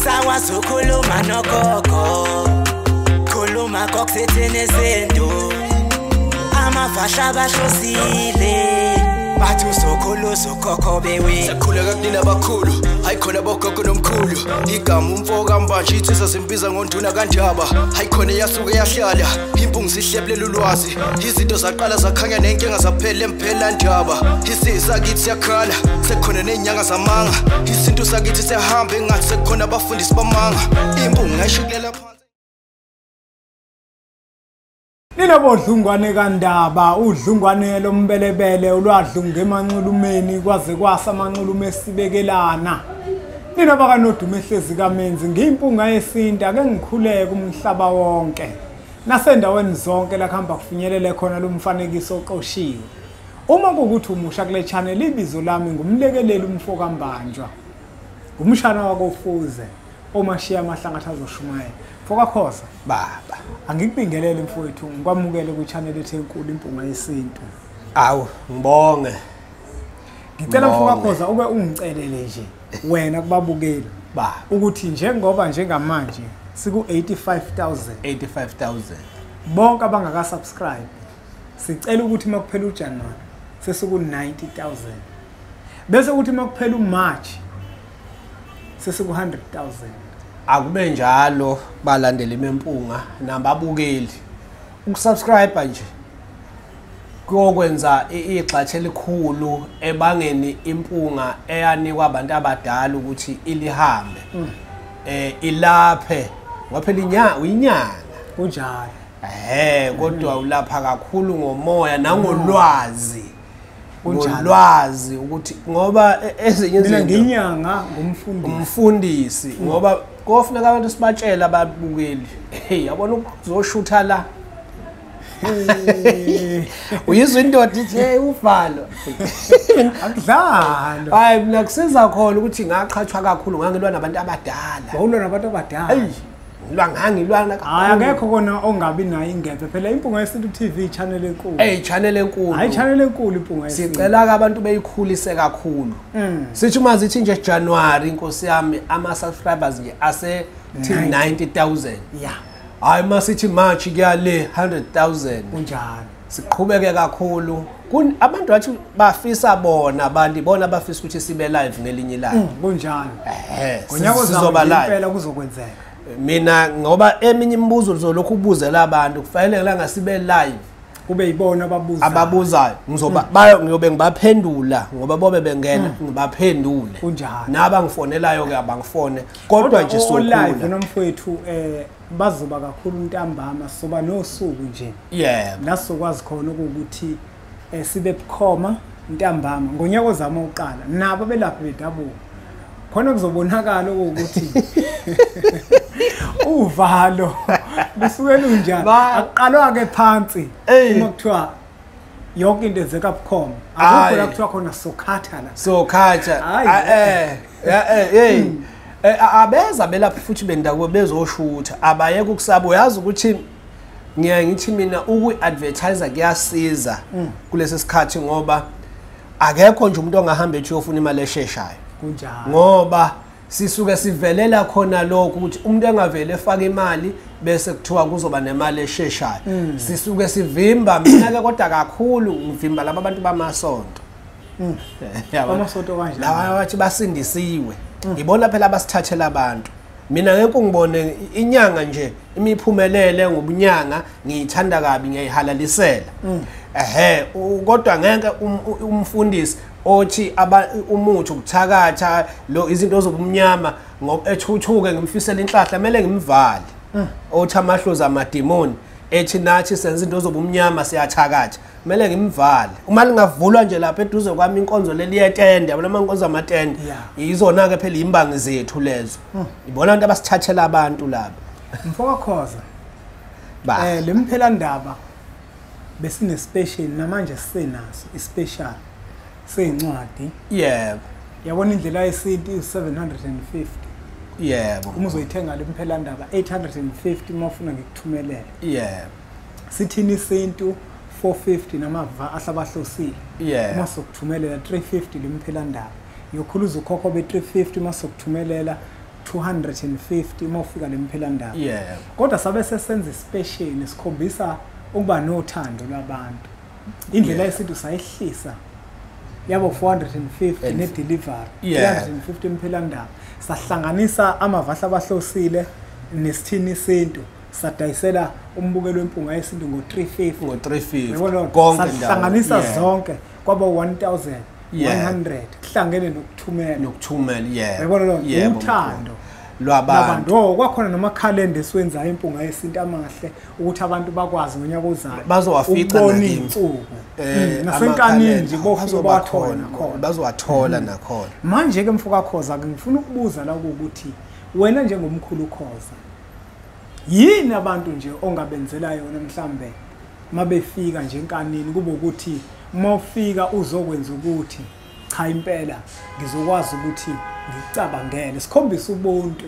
Usakwazi ukukhuluma nogogo, khuluma kokuthethene izinto, amavasha abahlosile. Bathu sokhuluza ukhokho bewe. Sakhuleka kunina abakhulu, hayi khona bogogo nomkhulu. Igama umfoka mbanje ithi sasimbiza ngonduna kanjaba. Hayi khona yasuke yahlala, impungu sihlebelela ulwazi. Izinto zaqala zakhanya nenkinga zaphela emphela njaba. Isisa kithi yakhala, sekhona nenyanga zamanga. Izinto sakithi sehamba engathi sekhona abafundisi bamanga. Impungu ngayishikelela phansi. Nina bodlungwane kandaba udlungwane lombelebele olwadlunga emanxulumeni kwaze kwasa amanxulume esibekelana. Nina bakanodume ehlezi kamenzi ngimpunga yesinta ake ngikhuleke umhlaba wonke nasendaweni zonke la khamba kufinyelele khona lo mfanekiso oqoshiwe. Uma kukuthi umusha kule channel ibizo lami ngumlekeleli umfoka mbanjwa. Umshana wakofuze omashiya amahlangatha azoshumayela. Foka Khoza baba angikubingelele mfowethu ngikwamukele ku channel ethe enkulu impunga yesintu. Awu ngibonge. Ngicela Foka Khoza ube ungicelele nje wena kubabukeli ba ukuthi njengoba njengamanje siku 85,000 bonke abangaka subscribe sicela ukuthi makuphela uJanuary sesiku 90,000 bese ukuthi makuphela uMarch sesiku 100,000. Akube njalo balandeli bempunga nababukeli ukusubscribe nje kuyokwenza igxathe elikhulu ebangeni impunga eyanikwa abantu abadala ukuthi ilihambe ilaphe waphela inyanga kunjalo kodwa ulapha kakhulu ngomoya nangolwazi ngolwazi ukuthi ngoba ezinye izinto nginyanga ngumfundisi ngoba kofuneka abantu sibatshela ababukeli yabona ukuzoshutha la uyizwa indoda ithi hey uvalo akudlalo hayi mina kusiza khona ukuthi ngaqhathwa kakhulu ngangilwa nabantu abadala wawulwa nabantu abadala ngilwana hayi akekho kona ongabi nayo ingephe phela impunga yesintu TV channel enkulu channel enkulu hayi channel enkulu impunga yesintu sicela abantu beyikhulise kakhulu sithi uma zithi nje January inkosi yami ama subscribers nje ase 90,000 yeah hayi masithi March kuyale 100,000 kunjalo siqhubeke kakhulu abantu bathi bafisa bona bona bafisa ukuthi sibe live ngelinye ilanga kunjalo ngonyaka sizoba live impela kuzokwenzeka mina ngoba eminye imibuzo uzolokhu ubuzela abantu kufanele la sibe live kube yibona ababuzayo ngiyobe ngibaphendula ngoba bobe bengena ngibaphendule kunjalo nabangifonelayo ke abangifone kodwa nje sokhula live nomfowethu bazoba kakhulu ntambama soba nosuku nje nasokwazi khona ukuthi sibe bukhoma ntambama ngonyaka ozama uqala nabo belapha bedabuka khona kuzobonakala ukuthi uvalo bisuke lunjani aqalwa ke phansi uma kuthiwa yonke into ezeka bukhoma akukho la kuthiwa khona sokhatha abeza belapha futhi bendawo bezoshutha abayeke ukusaba uyazi ukuthi ngithi mina uku-advertise kuyasiza kulesi sikhathi ngoba akekho nje umuntu ongahamba ethi uyofuna imali esheshayo kunjalo ngoba sisuke sivelela khona lokho ukuthi umuntu engavele efaka imali bese kuthiwa kuzoba nemali esheshayo sisuke sivimba mina ke kodwa kakhulu ngivimba laba abantu bamasonto bamasonto kanje lawa bathi basindisiwe ngibona phela abasithathela abantu mina ngeke ngibone inyanga nje imiphumelele ngobunyanga ngiyithanda kabi ngiyayihalalisela kodwa ngeke umfundisi othi umuthi ukuthakatha lo izinto zobumnyama ngoba ethuthuke ngimfisela inhlahla kumele ngimvale othi amahlozi amademoni ethi nathi senza izinto zobumnyama siyathakatha kumele ngimvale uma lingavulwa nje lapha eduze kwami inkonzo leliyetende yabona amankonzo amatende izona ke phela imbangi zethu lezo ibona abantu abasithathela abantu laba Mfoka Khoza lemphela ndaba besine special namanje sisenaso ispecial seyincwadi yabona indlela yesintu 750 uma uzoyithenga lemphela ndaba 850 uma ufuna ngikuthumelele sithini isintu 450 namava ahlabahlosile uma sokuthumelela 350 lemphela ndaba yokhuluza ukhokho be 350 uma sokuthumelela 250 mawufika lempelandaba Yeah. kodwa sabe sesenza ispecial sikhombisa ukuba nothando lwabantu indlela esithi sayihlisa yabo 450 ne delivery 350 impelandaba sahlanganisa amavahla abahlosile nesithini isintu sadayisela umbukelo wempunga yesintu ngo350 konke sahlanganisa zonke kwaba 1100 kuhlangene nokuthumela yabona lo uthando lwabantu kwakhona namakhalenda esiwenzayo impunga yesintu amahle ukuthi abantu bakwazi ngonyaka ozayo bazowafica ngezinsuku nasenkanini nje bazowathola nakhona manje ke mfoka Khoza ngifuna ukubuza la ukuthi wena njengomkhulu Khoza yini abantu nje ongabenzela yona mhlambe mabefika nje enkanini kube ukuthi mawufika uzokwenza ukuthi cha impela ngizokwazi ukuthi ngicabangele sikhombisa ubuntu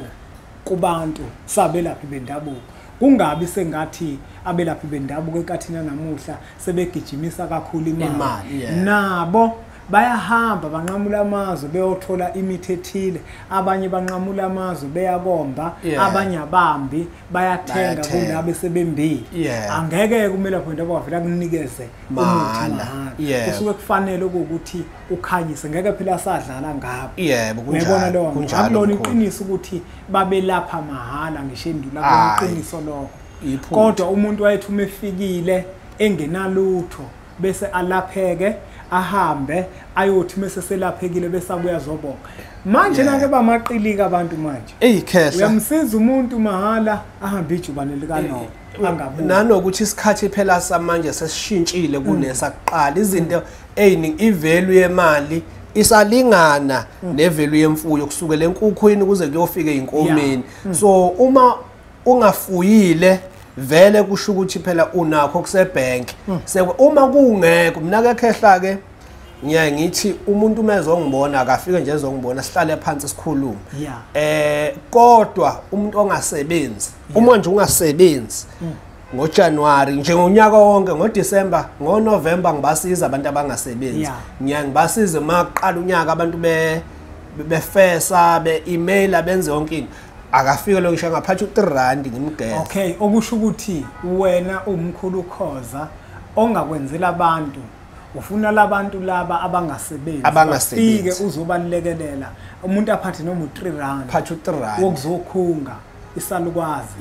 kubantu sabelaphi bendabuko kungabi sengathi abelaphi bendabuko enkathini namuhla sebegijimisa kakhulu imali nabo bayahamba banqamula amazwe beyothola imithi ethile abanye banqamula amazwe beyakomba abanye abambi bayathenga kulabo sebembili angeke kumele phela bavela kunikeze umuthi mahala kusuke kufanele ukuthi ukhanyise ngeke phela sadlala ngabo yebo uyabona lo akulona iqiniso ukuthi babelapha mahala ngisho endula iqiniso lokho kodwa umuntu wayethi uma efikile engenalutho bese alapheke ahambe ayothi mase selaphekile bese abuya zobonga manje nake bamaqilika abantu manje Khehla uyamsiza umuntu mahala ahambe ijubane lika no angabuzi nanokuthi isikhathi phela samanje sesishintshile kunesakuqala izinto eyiningi ivalue yemali isalingana nevalue yemfuyo kusukela enkukhwini kuze kuyofika einkomeni so uma ungafuyile vele kusho ukuthi phela unakho kusebank uma kungekho mina ke Khehla ke ngiya ngithi umuntu umezongibona akafike nje ezongibona sihlale phansi sikhulume kodwa umuntu ongasebenzi uma nje ungasebenzi ngoJanuary njengonyaka wonke ngoDecember ngoNovember ngibasiza abantu abangasebenzi ngiyangibasiza maqala unyaka abantu befesa be-email benze yonke into akafike lo ngisho ngaphatha u3 ngimgeza okay okusho ukuthi wena umkhulu Khoza ongakwenzela abantu ufuna labantu laba abangasebenzi fike uzobalekelela umuntu aphathe noma u3 phatha u3 wokuzokhunga isalukwazi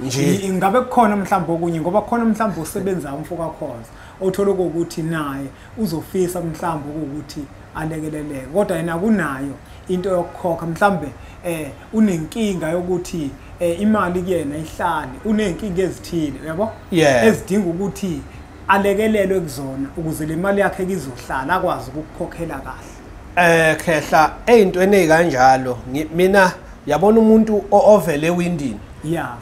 nje ingabe kukhona mhlawumbe okunye ngoba kukhona mhlawumbe usebenza umfoka Khoza othola ukuthi naye uzofisa mhlawumbe ukuthi alekeleleke kodwa yena kunayo into yokukhokha mhlawumbe unenkinga yokuthi imali kuyena ihlale unenkinga ezithile yabo ezidinga ukuthi alekelelwe kuzona ukuze le mali yakhe izohlala akwazi ukukhokhela kahle Khehla eyintweni ezikanjalo mina yabona umuntu ovele ewindini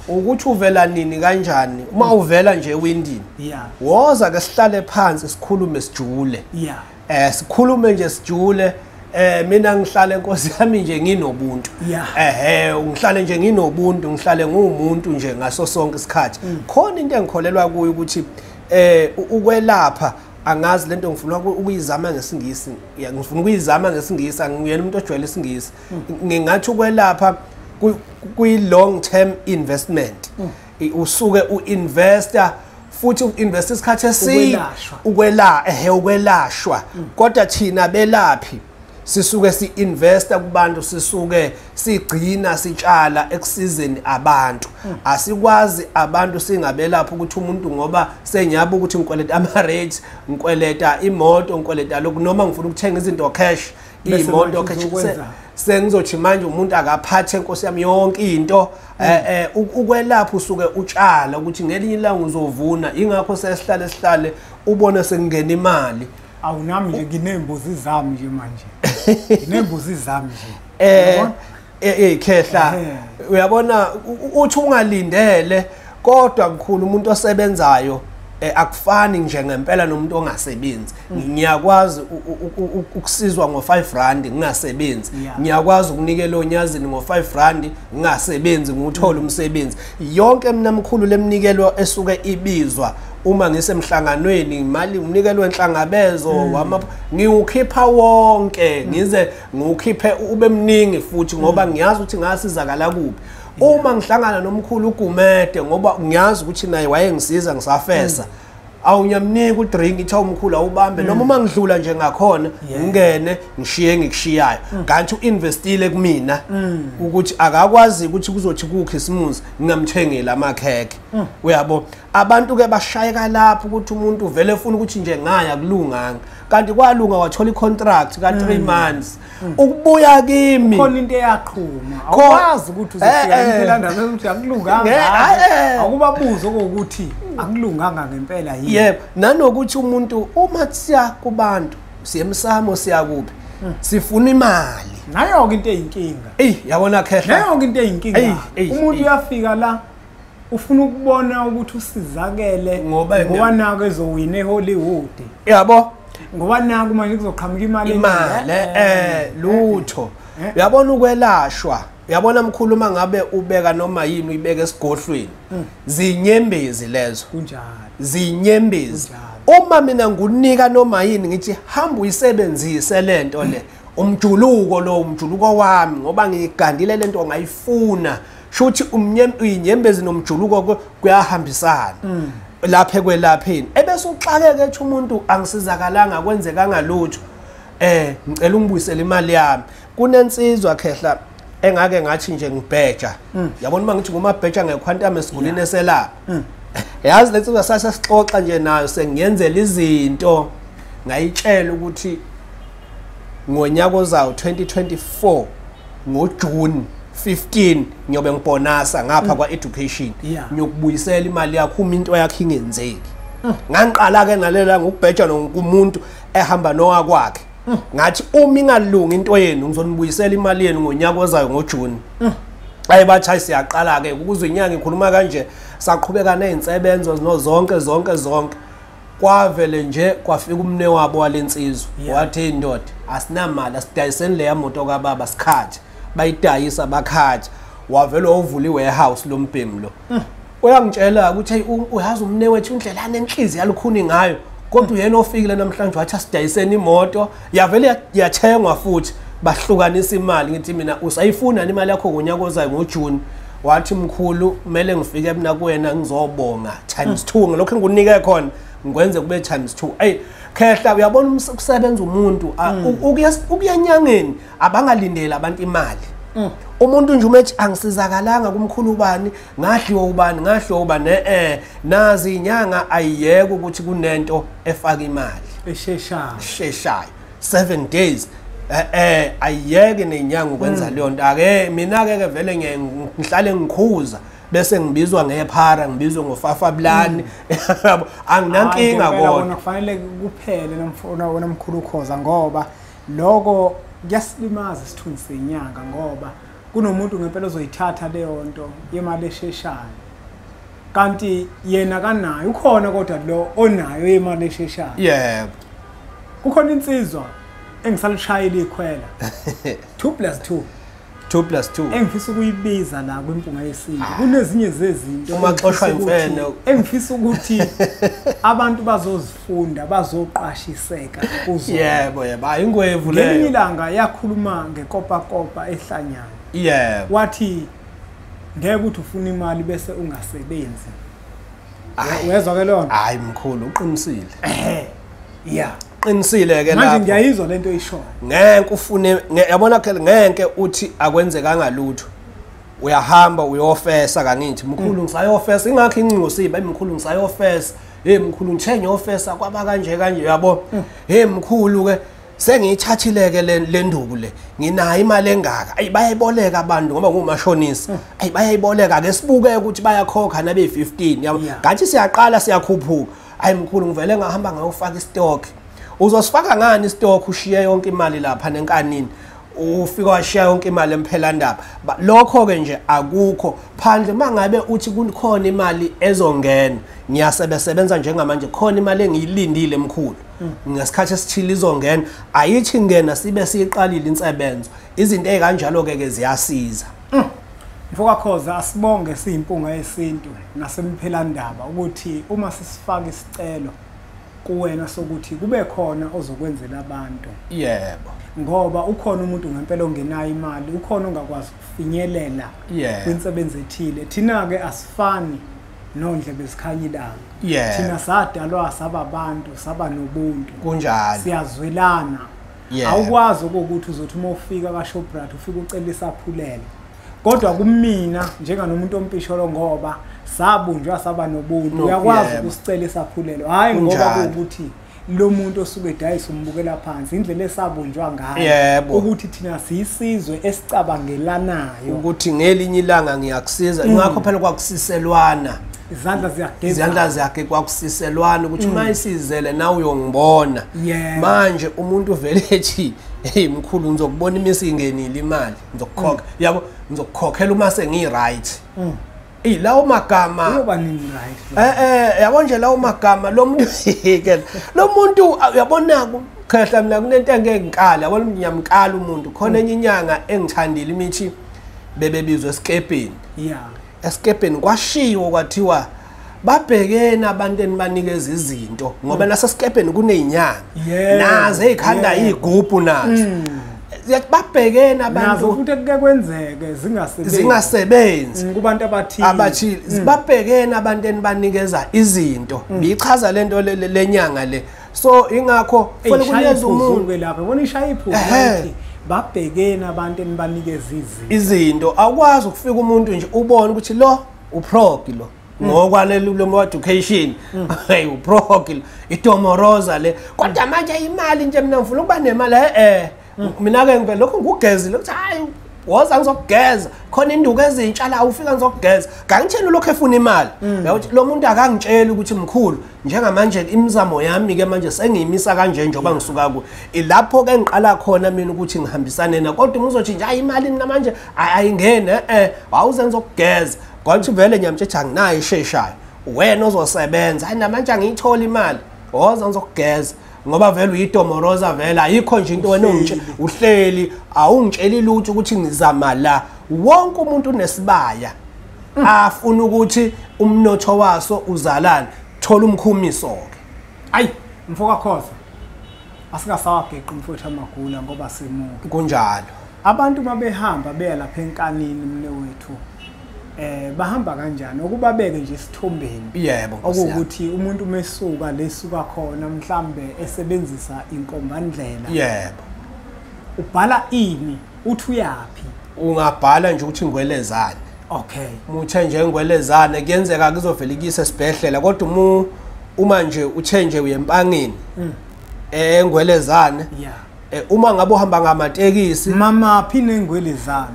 ukuthi uvela nini kanjani uma uvela nje ewindini woza ke sihlale phansi sikhulume sijule sikhulume nje sijule mina ngihlale Nkosi yami nje nginobuntu ngihlale nje nginobuntu ngihlale ngumuntu nje ngaso sonke isikhathi khona into engikholelwa kuyo ukuthi ukwelapha angazi lento ngifuna ukuyizama ngesingisi ngifuna ukuyizama ngesingisi angiyena umuntu ojwayele isingisi ngingathi ukwelapha kuyi long term investment usuke uinvesta futhi uinvest isikhathi eside ukwelashwa kodwa thina belaphi sisuke si-investa kubantu sisuke sigcina sitshala ekusizeni abantu asikwazi abantu singabelapha ukuthi umuntu ngoba senyaba ukuthi ngikweleta ama-rates ngikweleta imoto ngikweleta lokhu noma ngifuna ukuthenga izinto cash imoto cash sengizothi manje umuntu akaphathe Nkosi yami yonke into ukwelapha usuke utshala ukuthi ngelinye ilanga uzovuna ingakho sesihlale ubone sekungena imali awunami nje nginembuzi zami nje manje nginembuzi zami nje Khehla uyabona uthi ungalindele kodwa kukhulu umuntu osebenzayo akufani nje ngempela nomuntu ongasebenzi ngiyakwazi ukusizwa ngo5 ngingasebenzi ngiyakwazi ukunikela onyazini ngo5 ngingasebenzi nguthola umsebenzi yonke mina mkhulu lemnikelo esuke ibizwa uma ngisemhlanganweni imali umnikelo wenhlangabezo ngiukhipha wonke ngize ngiukhiphe ube mningi futhi ngoba ngiyazi ukuthi ngasizakala kuphi uma ngihlangana nomkhulu uGumede ngoba ngiyazi ukuthi naye wayengisiza ngisafesa awunyamnika udrink ithi umkhulu awubambe noma uma ngidlula nje ngakhona ngingene ngishiye ngikushiyayo kanti uinvestile kumina ukuthi akakwazi ukuthi kuzothi kukhisimusi ngingamthengela amakhekhe uyabo abantu ke bashayeka lapho ukuthi umuntu vele ufuna ukuthi nje ngaya kulunganga kanti kwalunga wathola icontract ka3 months ukubuya kimi khona into eyaqhuma awukwazi ukuthi uzofika empela ukuthi akulunganga akubabuza ukuthi akulunganga ngempela yini yebo nanokuthi umuntu uma siya kubantu siyemsamo siyakuphi sifuna imali nayo ke into eyinkinga yabona khehla nayo ke into eyinkinga umuntu uyafika la ufuna ukubona ukuthi usizakele ngoba nako ezowina eHollywood yabo ngoba naku manje kuzoqhamuka imali lutho uyabona ukwelashwa uyabona mkhuluma ngabe ubeka noma yini uyibeka esigodlweni zinyembezi lezo kunjalo zinyembezi uma mina ngunika noma yini ngithi hamba uyisebenzise lento le umjuluko wami ngoba ngigandile lento ongayifuna shuthi inyembezi nomjuluko kuyahambisana lapha kwelapheni ebese uxakeke ethi umuntu angisizakalanga kwenzekanga lutho ngicela ungibuyisele imali yami kunensizwa khehla engake ngathi nje ngibheja yabona uma ngithi ngumabheja ngequantum esigulini eselapha yazi lensizwa sasixoxa nje nayo sengiyenzela izinto ngayitshela ukuthi ngonyaka ozayo 2024 ngoJune 15 ngiyobe ngibonasa ngapha kwa education ngiyokubuyisela imali yakho uma into yakhe ingenzeki ngangiqala ke nalela ngokubheja nomuntu ehamba nowakwakhe ngathi uma ingalungi into yenu ngizonibuyisela imali yenu ngonyaka ozayo ngoJune ayibathi hayi siyaqala ke ukuze inyanga ikhuluma kanje saqhubeka nezinsebenzo zonke kwavele nje kwafika umne wabo walensizwe wathi indoda asinamali asidayiseni le moto kaBaba sikhathi bayidayisa bakhathi wavele ovula iwarehouse lombhemu lo uyangitshela ukuthi uyazi umne wethu indlela enhliziyo yalukhuni ngayo kodwa uyena ofikile namhlanje wathi asidayiseni imoto yavele yathengwa futhi bahlukanisa imali ngithi mina usayifuna imali yakho ngonyaka ozayo ngoJune wathi mkhulu kumele ngifike mina kuwena ngizobonga ×2 ngelokho engunike khona ngikwenze kube ×2 khehla uyabona ukusebenza umuntu ukuyanyangeni abangalindela abantu imali umuntu nje umethi angisizakalanga kumkhulu ubani ngadliwa ubani nazi inyanga ayiyeke ukuthi kunento efaka imali esheshayo 7 days ayiyeke nenyanga ukwenza leyo nto ake mina ke vele ngihlale ngikhuza bese ngibizwa ngephara ngibizwe ngofafabulani anginankinga kodwa kufanele kuphele nomfona mkhulu ukhoza ngoba lokho kuyasilimaza isithunzi senyanga ngoba kunomuntu ngempela ozoyithatha leyo nto yemali esheshayo kanti yena kanayo ukhona kodwa lo onayo yemali esheshayo yebo kukhona insizwa engisalishayela ikhwela 2+2 engifisa ukuyibiza la kwimpunga yesinto kunezinye zezinto umaxoshwa imfene engifisa ukuthi abantu bazozifunda bazoqashiseka kuzo yebo ayingwevu leyo ngelinye ilanga yakhuluma ngekopakopa ehlanyana yebo wathi ngeke ukuthi ufuna imali bese ungasebenzi uyezwa ke lona hayi mkhulu uqinisile qinisile ke lapho manje ngiyayizwa lento eyishoyo ngeke ufune yabona ke ngeke uthi akwenzekanga lutho uyahamba uyofesa kangithi mkhulu ngisayofesa ingakho incingo siba mkhulu ngisayofesa mkhulu ngithenye ofesa kwaba kanje yabo mkhulu ke sengiyithathile ke le nduku le nginayo imali engaka bayayiboleka abantu ngoba ngumashonisi bayayiboleka ke sibuke ukuthi bayakhokha nabe 15 yabo ngathi siyaqala siyakhuphuka mkhulu ngivele ngahamba ngayofaka istock uzosifaka ngani istock ushiye yonke imali lapha nenkanini ufika washiya yonke imali emphelandaba lokho ke nje akukho phandle mangabe uthi kukhona imali ezongena ngiyasebenza njengamanje khona imali engiyilindile mkhulu ngesikhathi esithile izongena ayithi ngena sibe siyiqalile insebenzo izinto ezikanjalo ke ziyasiza Mfokakhoza asibonge siyimpunga yesintu nasemiphelandaba ukuthi uma sisifaka isicelo kuwena sokuthi kube khona ozokwenzela abantu. Yebo. Ngoba ukhona umuntu ngempela ongenayo imali, ukhona ongakwazi ukufinyelela kwinsebenzo ethile. Thina ke asifani nondlebe bezikhanya ilanga. Thina sadalwa sababantu, saba nobuntu. Kunjalo. Siyazwelana. Awukwazi ukuthi uzothi uma ufika kaShoprite ufike ucela isaphulelo. Kodwa kumina njenganomuntu ompisholo ngoba sabunjwa saba nobuntu uyakwazi ukusicela isaphulelo. Hayi ngoba ukuthi lo muntu osuke edayisa umbukela phansi indlela esabunjwa ngayo ukuthi thina siyisizwe esicabangelanayo ukuthi ngelinye ilanga ngiyakusiza ingakho phela kwakusiselwana izandla zakhe kwakusiselwana ukuthi uma isizele nawe uyongibona manje umuntu uvele ethi hey mkhulu ngizokubona imisi ingenile imali ngizokukhokha yabo ngizokukhokhela uma sengi right lawo magama uyoba nini right yabo nje lawo magama lo muntu lo muntu uyabona khehla mina kunento engekala yabo ngiyamkala umuntu khona enye inyanga engithandile imithi bebebizwe eskepeni eskepeni kwashiwo kwathiwa babhekena abantu enibanikeza izinto ngoba naseskepeni kunezinyanga nazo ezikhanda igubhu nazo babhekena abantu nazo futhi kuke kwenzeke zingasebenzi kubantu abathile babhekena abantu enibanikeza izinto bichaza lento lenyanga le so ingakho kufanele kunikeze umuntu lapha ubona ishaya iphupho babhekena abantu enibanikeza izinto akwazi ukufika umuntu nje ubone ukuthi lo uprog lo ngokwalelo education hey uprog itomoroza le kodwa manje imali nje mina ngifuna ukuba nemali mina ke ngivela lokho ngugezile ukuthi hayi woza ngizokugeza khona induku ezintsha la ufika ngizokugeza ngangithena lokho efuna imali yakuthi lo muntu akangitshela ukuthi mkhulu njengamanje imizamo yami ke manje sengiyimisa kanje njengoba ngisuka ku lapho ke ngiqala khona mina ukuthi ngihambisane na kodwa umuzothi nje hayi imali namanje ayingene awuze ngizokugeza kwathi vele nyamtshe anginayo esheshayo wena ozosebenza hayi namanje angiyithola imali woza ngizokugeza ngoba vele uyitomoroza vele ayikho nje into wena uhleli awungitsheli lutho ukuthi ngizama la wonke umuntu unesibaya afuna ukuthi umnotho waso uzalane thola umkhumiso ke ayi Mfokakhoza asikasawageqa umfowethu amagula ngoba simuke kunjalo abantu mabehamba beya lapha enkanini mne wethu bahamba kanjani okubabeke nje isithombeni yebo ukuthi umuntu mesuka lesuka khona mhlambe esebenzisa inkombandlela yebo ubhala ini uthi uyapi ungabhala nje ukuthi ngwelezane okay muthe nje ngwelezane kuyenzeka kuzovela ikise esibhedlela kodwa uma nje uthe nje uyempangeni ngwelezane uma ngabe uhamba ngamatekisi mama phine ngwelezana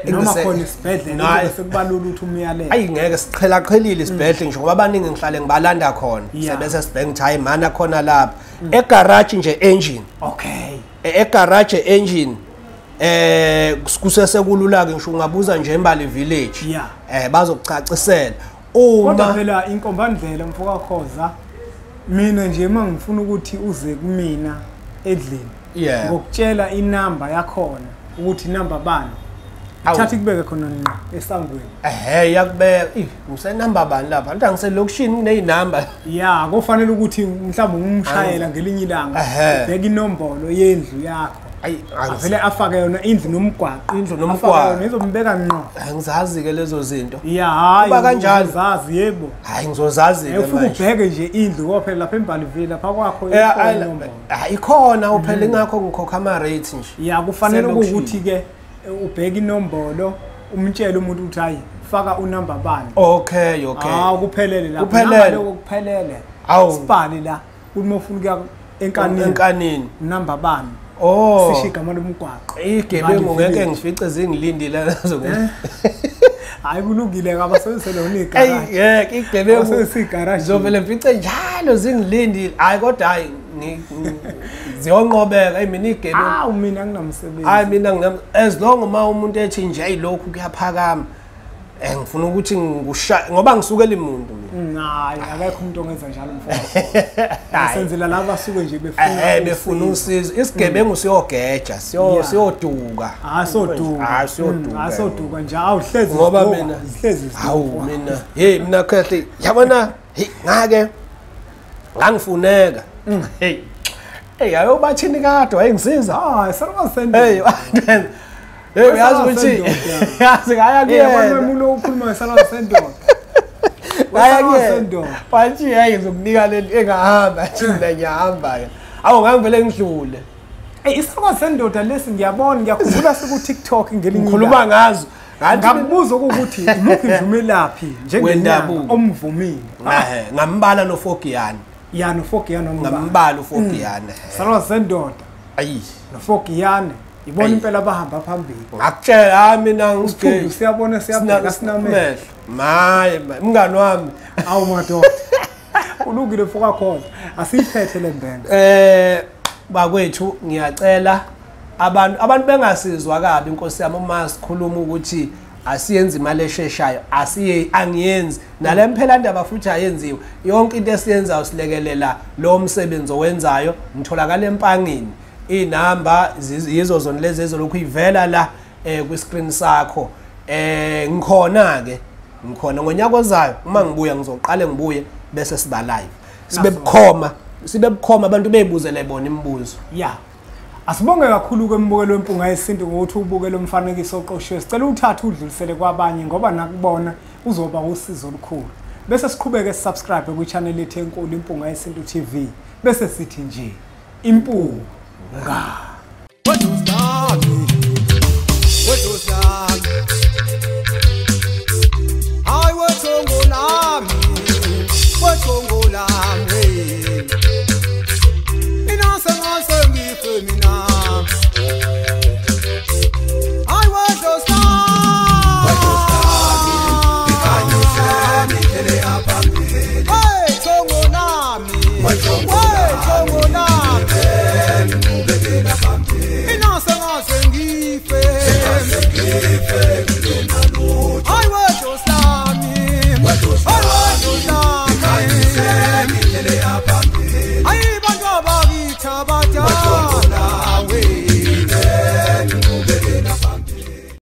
noma khona isibhedlela bese kubalula ukuthi umyalelo ayi ngeke siqhelaqhelile isibhedlela ngisho ngoba abaningi ngihlale ngibalanda khona sebese sibheke ngithi hayi mana khona lapha egarage nje engine okay egarage engine kusesekulula ke ngisho ungabuza nje eMali village bazokucacisela kodwa phela inkombandlela Mfokakhoza mina nje mangifuna ukuthi uze kumina edlini ngokutshela inamba yakhona ukuthi inamba bani thatha kubeke khona ngqa esangweni yakubeka usenamba bani lapha anti angiselokushini kuneyinamba kufanele ukuthi mhlawumbe umshayela ngelinye ilanga ubheka inombolo yendlu yakho vele afake yona indlu nomgwaqo izombeka ngqo angizazi ke lezo zinto hayi kuba kanjalo zazi yebo hayi ngizozazi ke manje ubheke nje indlu kophela lapha eMbalivile lapha kwakho ikhona uphela ngakho ngikhokha ama rates nje kufanele ukuthi ke ubheke inombolo umtshela umuntu ukuthi hayi faka unamba bani okay kuphelele lapha kuphelele sibhale la uma ufuna ukuya enkanini namba bani sisho igama lomgwaqo igebengu ngeke ngifice zingilindile nazo hayi kulungile ngaba sewuselona igarage igebengu sesigarage zovele mfice njalo zingilindile hayi kodwa hayi ziyonqobeka mina igebengu mina nginamsebenzi hayi mina as long uma umuntu ethi nje ayilokhu kuyaphakama ngifuna ukuthi ngoba ngisukela imuntu mina hayi akekho umuntu ongenza njalo mfowethu senzela laba basuke nje befuna usizo isigebengu siyogeja siyoduka soduka nje awuhlezi ngoba mina hawu mina mina kahle yabona ngake ngangifuneka ayobathini kade wayengisiza sarabasendo uyazi ukuthi yazi ngaya kuyena umuntu okhuluma ngesalabasendo bathi hayi ngizokunika leli engahamba thina ngiyahamba ke ngangivele ngidlule isifaka sendoda lesi ngiyabona ngiyakhumbula siku TikTok ngelinye ngikhuluma ngazo ngabuza ukuthi imuphi imvumelaphi njengendabuko omvumile ngambala noFogiyane noFogiyane ngambala uFogiyane salwa sendoda ayi noFogiyane ibona impela bahamba phambili ngakutshela mina ngisike siyabona siyabheka sinamehlo maye mngani wami awu madoda ulungile foka khona asiyiphethe le mbenge bakwethu ngiyacela abantu bengasizwa kabi inkosi yami uma sikhuluma ukuthi asiyenze imali esheshayo angiyenzi nalemphela ndaba futhi ayenziwe yonke into esiyenzayo silekelela lo msebenzi owenzayo ngitholakala empangeni inamba yizo zona lezi ezolokhu ivela la kwi-screen sakho ngikhona ngonyaka ozayo uma ngibuya ngizoqala ngibuye bese siba live sibe bukhoma abantu beyibuzele bona imibuzo asibonge kakhulu kwembukelo wempunga yesintu ngokuthi ubukele umfanekiso oqoshiwe sicela uthathe udlulisele kwabanye ngoba nakubona uzoba usizo olukhulu bese siqhubeke subscribe kwi-channel yethu enkulu impunga yesintu TV bese sithi nje impunga. What was that?